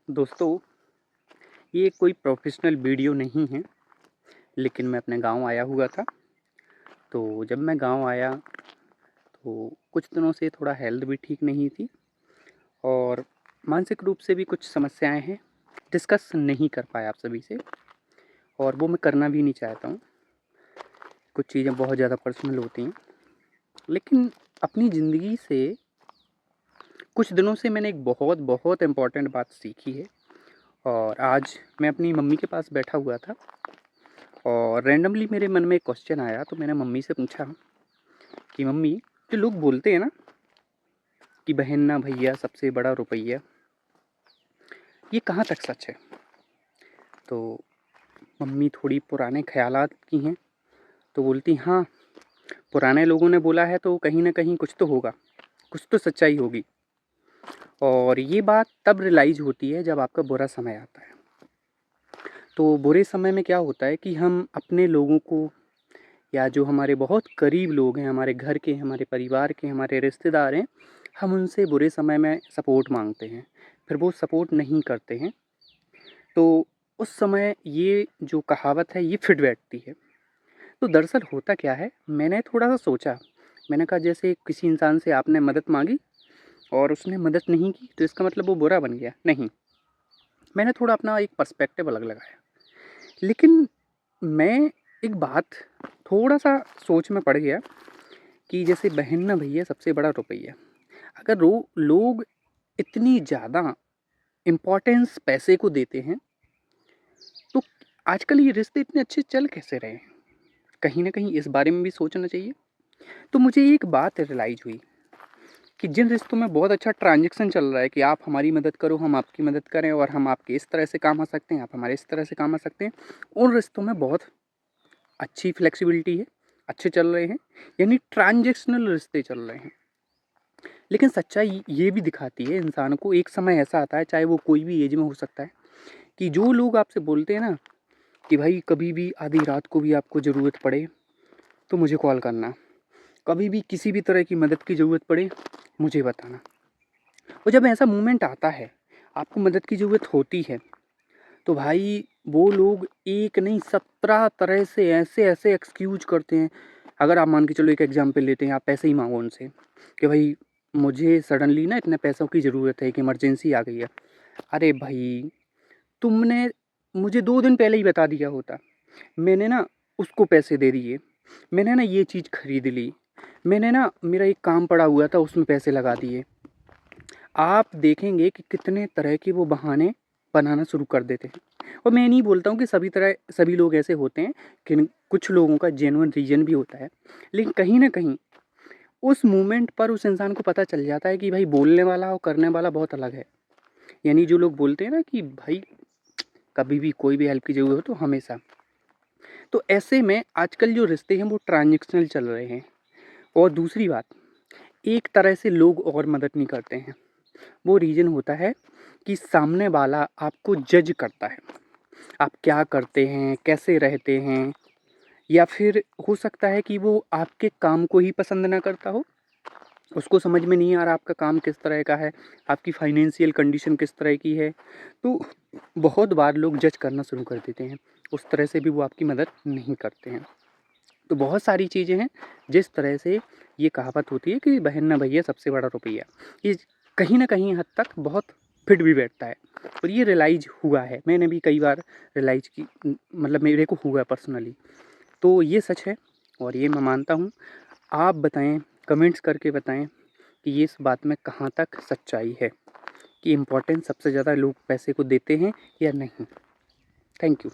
दोस्तों, ये कोई प्रोफ़ेशनल वीडियो नहीं है, लेकिन मैं अपने गाँव आया हुआ था। तो जब मैं गाँव आया, तो कुछ दिनों से थोड़ा हेल्थ भी ठीक नहीं थी और मानसिक रूप से भी कुछ समस्याएँ हैं, डिस्कस नहीं कर पाया आप सभी से और वो मैं करना भी नहीं चाहता हूँ। कुछ चीज़ें बहुत ज़्यादा पर्सनल होती हैं, लेकिन अपनी ज़िंदगी से कुछ दिनों से मैंने एक बहुत इम्पोर्टेंट बात सीखी है और आज मैं अपनी मम्मी के पास बैठा हुआ था और रैंडमली मेरे मन में एक क्वेश्चन आया, तो मैंने मम्मी से पूछा कि मम्मी, जो लोग बोलते हैं ना कि बहन ना भैया सबसे बड़ा रुपया, ये कहाँ तक सच है? तो मम्मी थोड़ी पुराने ख़यालात की हैं, तो बोलती हाँ, पुराने लोगों ने बोला है तो कहीं न कहीं कुछ तो होगा, कुछ तो सच्चाई होगी। और ये बात तब रियलाइज़ होती है जब आपका बुरा समय आता है। तो बुरे समय में क्या होता है कि हम अपने लोगों को या जो हमारे बहुत करीब लोग हैं, हमारे घर के, हमारे परिवार के, हमारे रिश्तेदार हैं, हम उनसे बुरे समय में सपोर्ट माँगते हैं। फिर वो सपोर्ट नहीं करते हैं, तो उस समय ये जो कहावत है ये फिट बैठती है। तो दरअसल होता क्या है, मैंने थोड़ा-सा सोचा, मैंने कहा जैसे किसी इंसान से आपने मदद माँगी और उसने मदद नहीं की, तो इसका मतलब वो बुरा बन गया? नहीं, मैंने थोड़ा अपना एक पर्सपेक्टिव अलग लगाया। लेकिन मैं एक बात थोड़ा-सा सोच में पड़ गया कि जैसे बहन ना भैया सबसे बड़ा रुपया। अगर रो लोग इतनी ज़्यादा इम्पोर्टेंस पैसे को देते हैं, तो आजकल ये रिश्ते इतने अच्छे चल कैसे रहे हैं? कहीं न कहीं इस बारे में भी सोचना चाहिए। तो मुझे एक बात रियलाइज़ हुई कि जिन रिश्तों में बहुत अच्छा ट्रांज़ैक्शन चल रहा है कि आप हमारी मदद करो, हम आपकी मदद करें और हम आपके इस तरह से काम आ सकते हैं, आप हमारे इस तरह से काम आ सकते हैं, उन रिश्तों में बहुत अच्छी फ्लेक्सिबिलिटी है, अच्छे चल रहे हैं, यानी ट्रांज़ैक्शनल रिश्ते चल रहे हैं। लेकिन सच्चाई ये भी दिखाती है इंसान को, एक समय ऐसा आता है, चाहे वो कोई भी एज में हो सकता है, कि जो लोग आपसे बोलते हैं ना कि भाई कभी भी आधी रात को भी आपको ज़रूरत पड़े, तो मुझे कॉल करना। कभी भी किसी भी तरह की मदद की ज़रूरत पड़े, मुझे बताना। और जब ऐसा मोमेंट आता है, आपको मदद की ज़रूरत होती है, तो भाई वो लोग एक नहीं 17 तरह से ऐसे-ऐसे एक्सक्यूज़ करते हैं। अगर आप मान के चलो, एक एग्ज़ाम्पल लेते हैं, आप पैसे ही माँगो उनसे कि भाई मुझे सडनली ना इतने पैसों की ज़रूरत है, एक इमरजेंसी आ गई है। अरे भाई, तुमने मुझे 2 दिन पहले ही बता दिया होता। मैंने ना उसको पैसे दे दिए, मैंने ना ये चीज़ खरीद ली, मैंने ना मेरा एक काम पड़ा हुआ था उसमें पैसे लगा दिए। आप देखेंगे कि कितने तरह के वो बहाने बनाना शुरू कर देते हैं। और मैं नहीं बोलता हूँ कि सभी लोग ऐसे होते हैं, किन कुछ लोगों का जेन्युइन रीज़न भी होता है। लेकिन कहीं न कहीं उस मोमेंट पर उस इंसान को पता चल जाता है कि भाई बोलने वाला और करने वाला बहुत अलग है। यानी जो लोग बोलते हैं ना कि भाई कभी भी कोई भी हेल्प की ज़रूरत हो तो हमेशा। तो ऐसे में आजकल जो रिश्ते हैं वो ट्रांज़ैक्शनल चल रहे हैं। और दूसरी बात, एक तरह से लोग और मदद नहीं करते हैं। वो रीज़न होता है कि सामने वाला आपको जज करता है। आप क्या करते हैं, कैसे रहते हैं, या फिर हो सकता है कि वो आपके काम को ही पसंद ना करता हो। उसको समझ में नहीं आ रहा आपका काम किस तरह का है, आपकी फाइनेंशियल कंडीशन किस तरह की है। तो बहुत बार लोग जज करना शुरू कर देते हैं। उस तरह से भी वो आपकी मदद नहीं करते हैं। तो बहुत सारी चीज़ें हैं, जिस तरह से ये कहावत होती है कि बहन ना भैया सबसे बड़ा रुपया। ये कहीं न कहीं हद तक बहुत फिट भी बैठता है और ये रियलाइज़ हुआ है। मैंने भी कई बार रियलाइज़ की, मतलब मेरे को हुआ पर्सनली। तो ये सच है और ये मैं मानता हूँ। आप बताएँ, कमेंट्स करके बताएँ कि ये इस बात में कहाँ तक सच्चाई है, कि इम्पोर्टेंस सबसे ज़्यादा लोग पैसे को देते हैं या नहीं? Thank you.